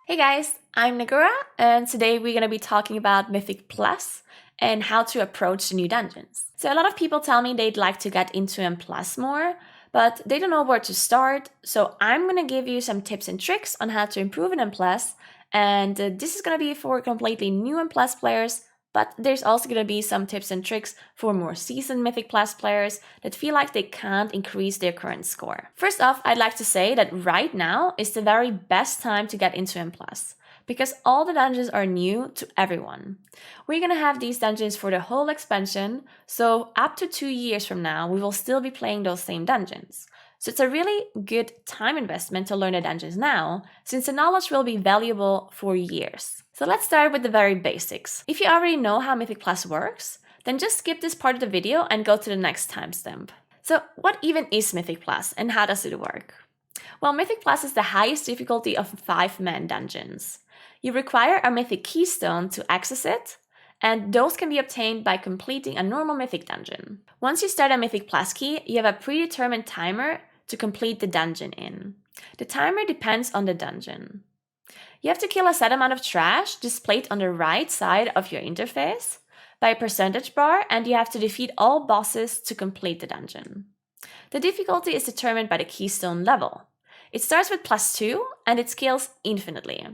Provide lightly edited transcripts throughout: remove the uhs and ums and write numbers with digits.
Hey guys, I'm Naguura, and today we're going to be talking about Mythic Plus and how to approach the new dungeons. So a lot of people tell me they'd like to get into M Plus more, but they don't know where to start, so I'm going to give you some tips and tricks on how to improve in M Plus, and this is going to be for completely new M Plus players, but there's also going to be some tips and tricks for more seasoned Mythic Plus players that feel like they can't increase their current score. First off, I'd like to say that right now is the very best time to get into M+, because all the dungeons are new to everyone. We're going to have these dungeons for the whole expansion, so up to 2 years from now, we will still be playing those same dungeons. So it's a really good time investment to learn the dungeons now, since the knowledge will be valuable for years. So let's start with the very basics. If you already know how Mythic Plus works, then just skip this part of the video and go to the next timestamp. So what even is Mythic Plus and how does it work? Well, Mythic Plus is the highest difficulty of 5-man dungeons. You require a Mythic Keystone to access it, and those can be obtained by completing a normal Mythic dungeon. Once you start a Mythic Plus key, you have a predetermined timer to complete the dungeon in. The timer depends on the dungeon. You have to kill a set amount of trash displayed on the right side of your interface by a percentage bar, and you have to defeat all bosses to complete the dungeon. The difficulty is determined by the keystone level. It starts with +2 and it scales infinitely.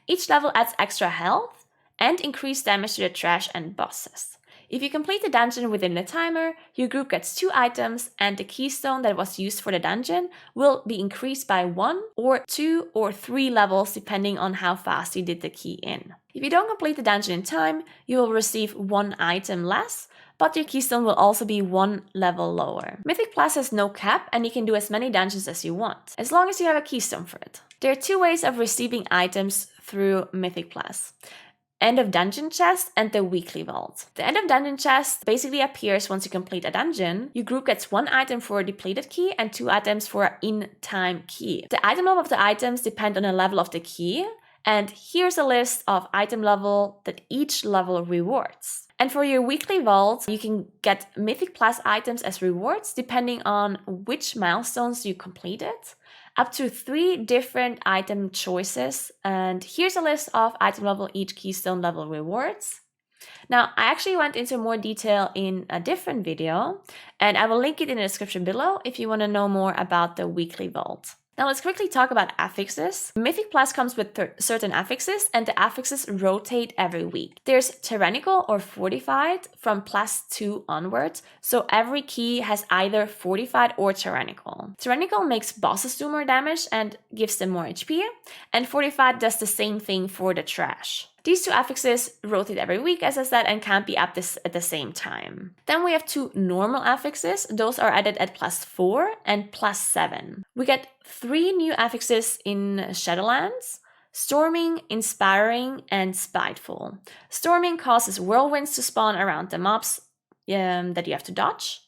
Each level adds extra health and increased damage to the trash and bosses. If you complete the dungeon within the timer, your group gets 2 items and the keystone that was used for the dungeon will be increased by 1 or 2 or 3 levels depending on how fast you did the key in. If you don't complete the dungeon in time, you will receive 1 item less, but your keystone will also be 1 level lower. Mythic Plus has no cap and you can do as many dungeons as you want, as long as you have a keystone for it. There are 2 ways of receiving items through Mythic Plus: End of Dungeon Chest and the Weekly Vault. The End of Dungeon Chest basically appears once you complete a dungeon. Your group gets 1 item for a depleted key and 2 items for an in-time key. The item level of the items depend on the level of the key, and here's a list of item level that each level rewards. And for your Weekly Vault, you can get Mythic Plus items as rewards depending on which milestones you completed. Up to 3 different item choices, and here's a list of item level each keystone level rewards. Now, I actually went into more detail in a different video, and I will link it in the description below if you want to know more about the Weekly Vault. Now let's quickly talk about affixes. Mythic Plus comes with certain affixes, and the affixes rotate every week. There's tyrannical or fortified from +2 onwards, so every key has either fortified or tyrannical. Tyrannical makes bosses do more damage and gives them more HP, and fortified does the same thing for the trash. These 2 affixes rotate every week, as I said, and can't be up at the same time. Then we have 2 normal affixes. Those are added at +4 and +7. We get 3 new affixes in Shadowlands: Storming, Inspiring, and Spiteful. Storming causes whirlwinds to spawn around the mobs that you have to dodge.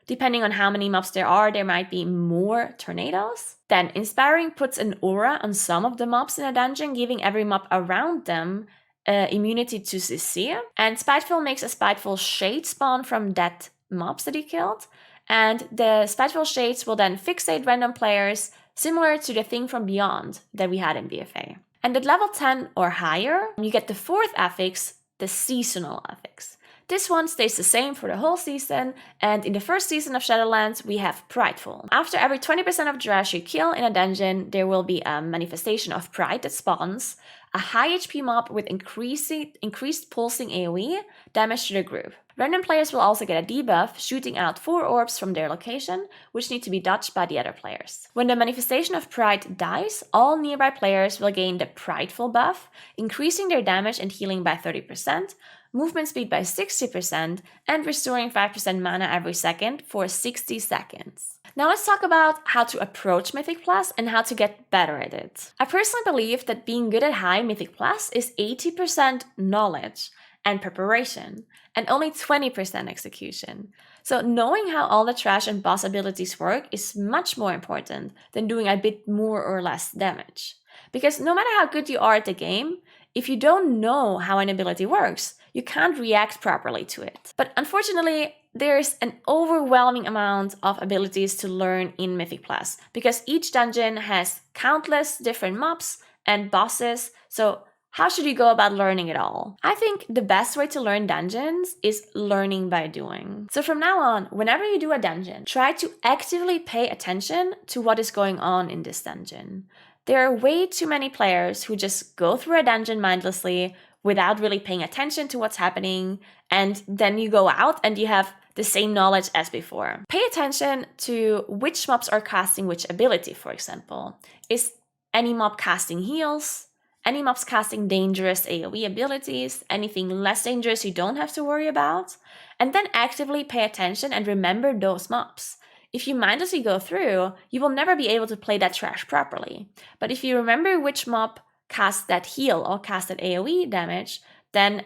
Depending on how many mobs there might be more tornadoes. Then Inspiring puts an aura on some of the mobs in a dungeon, giving every mob around them immunity to CC. And Spiteful makes a Spiteful Shade spawn from dead mobs that he killed. And the Spiteful Shades will then fixate random players, similar to the Thing from Beyond that we had in BFA. And at level 10 or higher, you get the 4th affix, the Seasonal affix. This one stays the same for the whole season, and in the first season of Shadowlands, we have Prideful. After every 20% of trash you kill in a dungeon, there will be a manifestation of pride that spawns, a high HP mob with increased pulsing AoE damage to the group. Random players will also get a debuff, shooting out 4 orbs from their location, which need to be dodged by the other players. When the manifestation of pride dies, all nearby players will gain the Prideful buff, increasing their damage and healing by 30%, movement speed by 60%, and restoring 5% mana every second for 60 seconds. Now let's talk about how to approach Mythic Plus and how to get better at it. I personally believe that being good at high Mythic Plus is 80% knowledge and preparation, and only 20% execution. So knowing how all the trash and boss abilities work is much more important than doing a bit more or less damage. Because no matter how good you are at the game, if you don't know how an ability works, you can't react properly to it. But unfortunately, there's an overwhelming amount of abilities to learn in Mythic Plus, because each dungeon has countless different mobs and bosses. So how should you go about learning it all? I think the best way to learn dungeons is learning by doing. So from now on, whenever you do a dungeon, try to actively pay attention to what is going on in this dungeon. There are way too many players who just go through a dungeon mindlessly without really paying attention to what's happening, and then you go out and you have the same knowledge as before. Pay attention to which mobs are casting which ability, for example. Is any mob casting heals? Any mobs casting dangerous AoE abilities? Anything less dangerous you don't have to worry about? And then actively pay attention and remember those mobs. If you mindlessly go through, you will never be able to play that trash properly. But if you remember which mob casts that heal or casts that AoE damage, then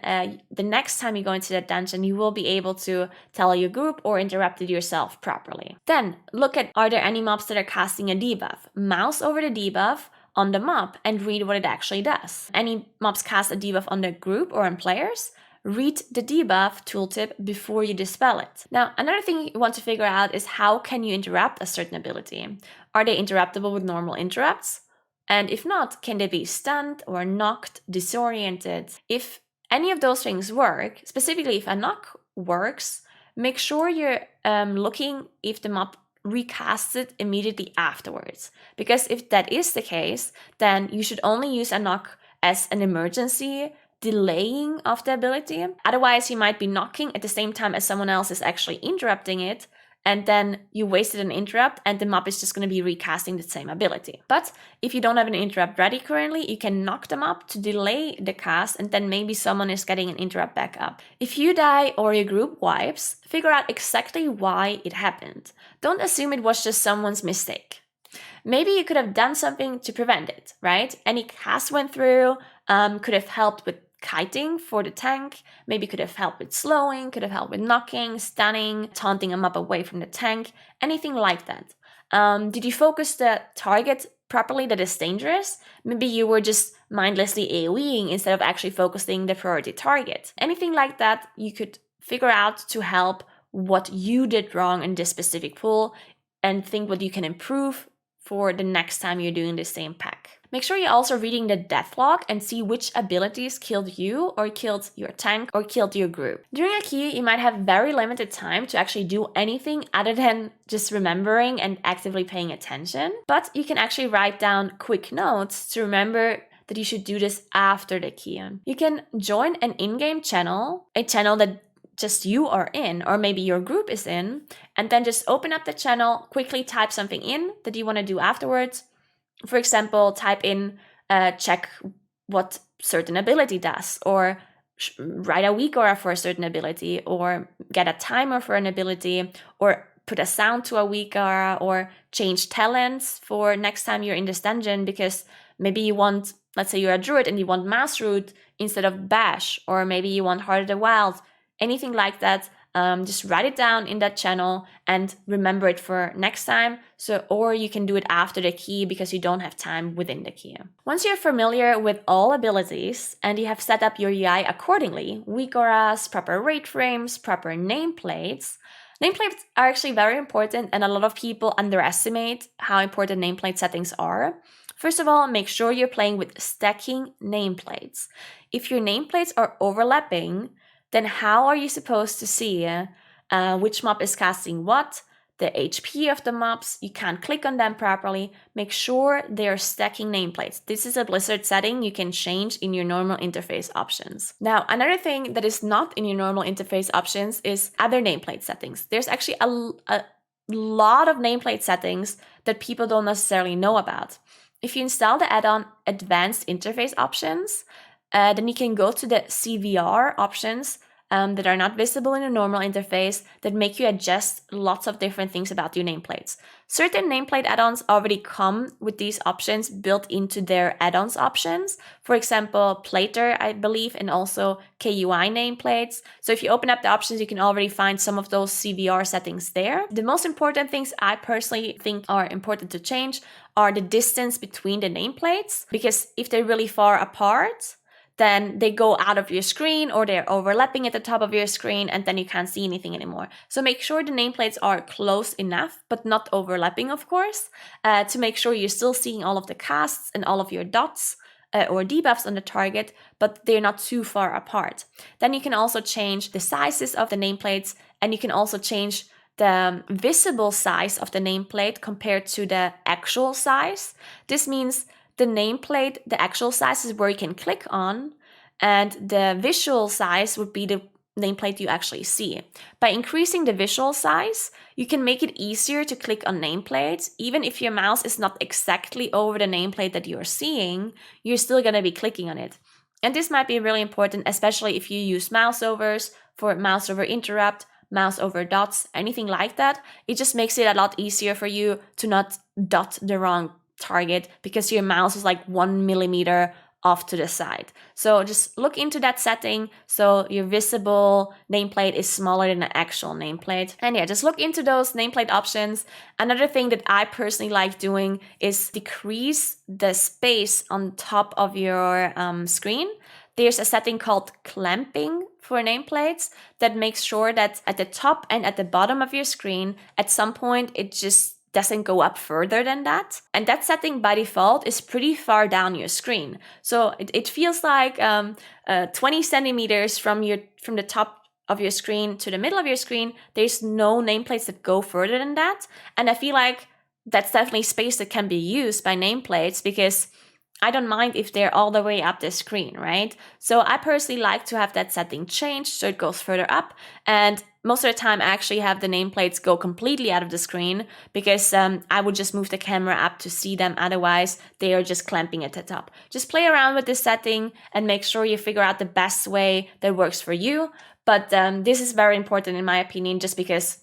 the next time you go into that dungeon, you will be able to tell your group or interrupt it yourself properly. Then look at, are there any mobs that are casting a debuff? Mouse over the debuff on the mob and read what it actually does. Any mobs cast a debuff on the group or on players? Read the debuff tooltip before you dispel it. Now, another thing you want to figure out is how can you interrupt a certain ability? Are they interruptible with normal interrupts? And if not, can they be stunned or knocked, disoriented? If any of those things work, specifically if a knock works, make sure you're looking if the mob recasts it immediately afterwards. Because if that is the case, then you should only use a knock as an emergency delaying of the ability. Otherwise, you might be knocking at the same time as someone else is actually interrupting it, and then you wasted an interrupt and the mob is just going to be recasting the same ability. But if you don't have an interrupt ready currently, you can knock them up to delay the cast, and then maybe someone is getting an interrupt back up. If you die or your group wipes, figure out exactly why it happened. Don't assume it was just someone's mistake. Maybe you could have done something to prevent it, right? Any cast went through, could have helped with kiting for the tank, maybe could have helped with slowing, could have helped with knocking, stunning, taunting them up away from the tank, anything like that. Did you focus the target properly that is dangerous? Maybe you were just mindlessly AoEing instead of actually focusing the priority target. Anything like that you could figure out to help what you did wrong in this specific pool and think what you can improve for the next time you're doing the same pack. Make sure you're also reading the death log and see which abilities killed you or killed your tank or killed your group. During a queue, you might have very limited time to actually do anything other than just remembering and actively paying attention. But you can actually write down quick notes to remember that you should do this after the queue. You can join an in-game channel, a channel that just you are in, or maybe your group is in, and then just open up the channel, quickly type something in that you want to do afterwards. For example, type in, check what certain ability does, or write a weak aura for a certain ability, or get a timer for an ability, or put a sound to a weak aura, or change talents for next time you're in this dungeon, because maybe you want, let's say you're a druid and you want mass root instead of bash, or maybe you want heart of the wild, anything like that. Just write it down in that channel and remember it for next time. Or you can do it after the key because you don't have time within the key. Once you're familiar with all abilities and you have set up your UI accordingly, weak auras, proper rate frames, proper nameplates. Nameplates are actually very important, and a lot of people underestimate how important nameplate settings are. First of all, make sure you're playing with stacking nameplates. If your nameplates are overlapping, then how are you supposed to see which mob is casting what, the HP of the mobs? You can't click on them properly. Make sure they're stacking nameplates. This is a Blizzard setting you can change in your normal interface options. Now, another thing that is not in your normal interface options is other nameplate settings. There's actually a lot of nameplate settings that people don't necessarily know about. If you install the add-on Advanced Interface Options, then you can go to the CVR options that are not visible in a normal interface that make you adjust lots of different things about your nameplates. Certain nameplate add-ons already come with these options built into their add-ons options. For example, Plater, I believe, and also KUI nameplates. So if you open up the options, you can already find some of those CVR settings there. The most important things I personally think are important to change are the distance between the nameplates, because if they're really far apart, then they go out of your screen or they're overlapping at the top of your screen and then you can't see anything anymore. So make sure the nameplates are close enough, but not overlapping, of course, to make sure you're still seeing all of the casts and all of your dots or debuffs on the target, but they're not too far apart. Then you can also change the sizes of the nameplates, and you can also change the visible size of the nameplate compared to the actual size. This means the nameplate, the actual size is where you can click on, and the visual size would be the nameplate you actually see. By increasing the visual size, you can make it easier to click on nameplates. Even if your mouse is not exactly over the nameplate that you're seeing, you're still going to be clicking on it. And this might be really important, especially if you use mouse overs for mouse over interrupt, mouse over dots, anything like that. It just makes it a lot easier for you to not dot the wrong target because your mouse is like 1 millimeter off to the side. So just look into that setting so your visible nameplate is smaller than the actual nameplate. And yeah, just look into those nameplate options. Another thing that I personally like doing is decrease the space on top of your screen. There's a setting called clamping for nameplates that makes sure that at the top and at the bottom of your screen, at some point, it just doesn't go up further than that. And that setting by default is pretty far down your screen. So it feels like 20 centimeters from the top of your screen to the middle of your screen. There's no nameplates that go further than that. And I feel like that's definitely space that can be used by nameplates because I don't mind if they're all the way up the screen, right? So I personally like to have that setting changed so it goes further up. And most of the time I actually have the nameplates go completely out of the screen because I would just move the camera up to see them. Otherwise, they are just clamping at the top. Just play around with this setting and make sure you figure out the best way that works for you. But this is very important in my opinion, just because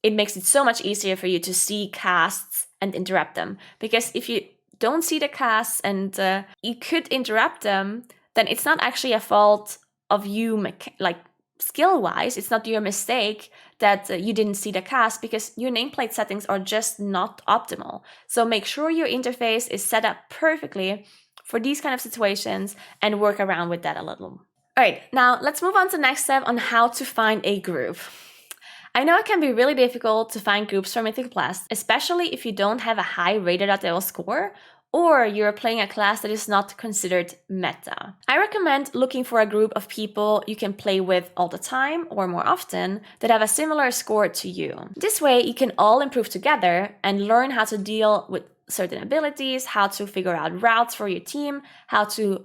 it makes it so much easier for you to see casts and interrupt them. Because if you don't see the casts and you could interrupt them, then it's not actually a fault of you, like skill-wise. It's not your mistake that you didn't see the cast because your nameplate settings are just not optimal. So make sure your interface is set up perfectly for these kind of situations and work around with that a little. All right, now let's move on to the next step on how to find a group. I know it can be really difficult to find groups for Mythic Plus, especially if you don't have a high rated.io score or you're playing a class that is not considered meta. I recommend looking for a group of people you can play with all the time or more often that have a similar score to you. This way you can all improve together and learn how to deal with certain abilities, how to figure out routes for your team, how to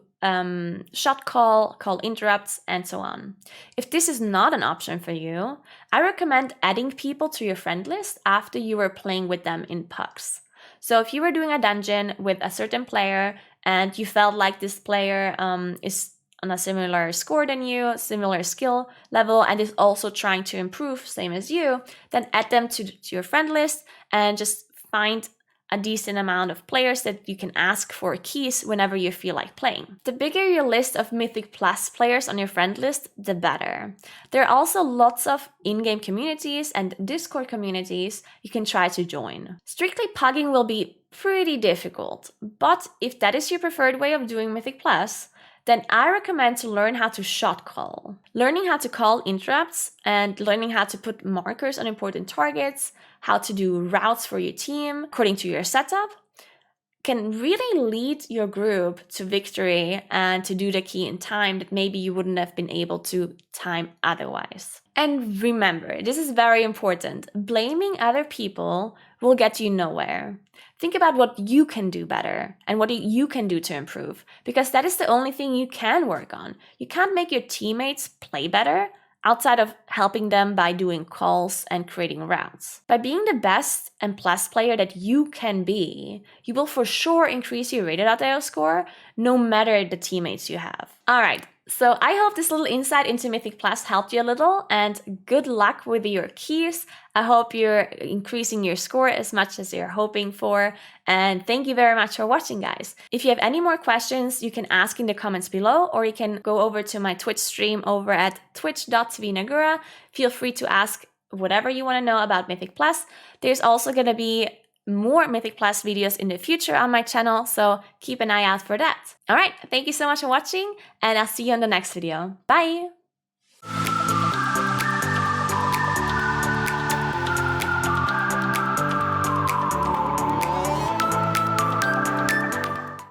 shot call interrupts, and so on. If this is not an option for you, I recommend adding people to your friend list after you were playing with them in pucks. So if you were doing a dungeon with a certain player and you felt like this player is on a similar score than you, similar skill level, and is also trying to improve, same as you, then add them to your friend list and just find a decent amount of players that you can ask for keys whenever you feel like playing. The bigger your list of Mythic Plus players on your friend list, the better. There are also lots of in-game communities and Discord communities you can try to join. Strictly pugging will be pretty difficult, but if that is your preferred way of doing Mythic Plus, then I recommend to learn how to shot call. Learning how to call interrupts and learning how to put markers on important targets, how to do routes for your team according to your setup, can really lead your group to victory and to do the key in time that maybe you wouldn't have been able to time otherwise. And remember, this is very important. Blaming other people will get you nowhere. Think about what you can do better and what you can do to improve, because that is the only thing you can work on. You can't make your teammates play better outside of helping them by doing calls and creating routes. By being the best and plus player that you can be, you will for sure increase your rated.io score no matter the teammates you have. All right. So I hope this little insight into Mythic Plus helped you a little, and good luck with your keys. I hope you're increasing your score as much as you're hoping for, and thank you very much for watching, guys. If you have any more questions, you can ask in the comments below, or you can go over to my Twitch stream over at twitch.tv Naguura. Feel free to ask whatever you want to know about Mythic Plus. There's also going to be more Mythic Plus videos in the future on my channel, so keep an eye out for that. All right, thank you so much for watching, and I'll see you on the next video. Bye!